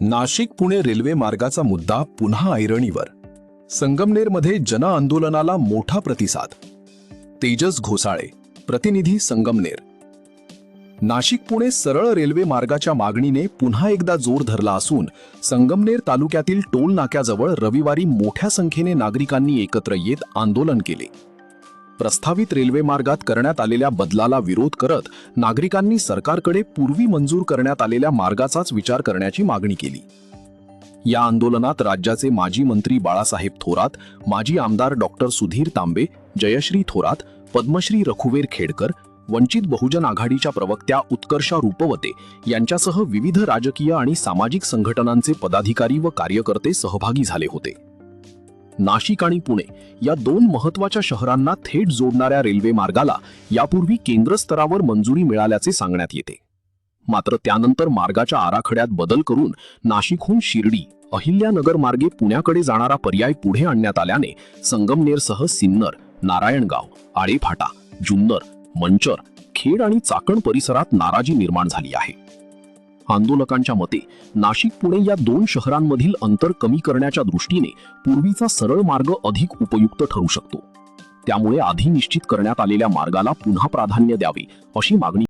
Nashik Pune railway मार्गाचा मुद्दा पुन्हा ऐरणीवर. संगमनेरमध्ये जन आंदोलनाला मोठा प्रतिसाद. तेजस घोसाळे, प्रतिनिधी संगमनेर. नाशिक पुणे सरळ रेल्वे मार्गाच्या मागणीने पुन्हा एकदा जोर धरला असून संगमनेर तालुक्यातील टोल नाक्याजवळ रविवारी मोठ्या संख्येने नागरिकांनी एकत्र येत आंदोलन केले. प्रस्तावित रेल्वे मार्गात करण्यात आलेल्या बदलाला विरोध करत नागरिकांनी सरकारकडे पूर्वी मंजूर करण्यात आलेल्या मार्गाचाच विचार करण्याची मागणी केली. या आंदोलनात राज्याचे माजी मंत्री बाळासाहेब थोरात, माजी आमदार डॉक्टर सुधीर तांबे, जयश्री थोरात, पद्मश्री रघुवीर खेडकर, वंचित बहुजन आघाडीच्या प्रवक्त्या उत्कर्षा रूपवते यांच्यासह विविध राजकीय आणि सामाजिक संघटनांचे पदाधिकारी व कार्यकर्ते सहभागी झाले होते. नाशिक आणि पुणे या दोन महत्त्वाच्या शहरांना थेट जोडणाऱ्या रेल्वे मार्गाला यापूर्वी केंद्र स्तरावर मंजुरी मिळाल्याचे सांगण्यात येते. मात्र त्यानंतर मार्गाच्या आराखड्यात बदल करून नाशिकहून शिर्डी, अहिल्यानगर मार्गे पुण्याकडे जाणारा पर्याय पुढे आणण्यात आल्याने संगमनेरसह सिन्नर, नारायणगाव, आळेफाटा, जुन्नर, मंचर, खेड आणि चाकण परिसरात नाराजी निर्माण झाली आहे. आंदोलकांच्या मते नाशिक पुणे या दोन शहरांमधील अंतर कमी करण्याच्या दृष्टीने पूर्वीचा सरळ मार्ग अधिक उपयुक्त ठरू शकतो. त्यामुळे आधी निश्चित करण्यात आलेल्या मार्गाला पुन्हा प्राधान्य द्यावे अशी मागणी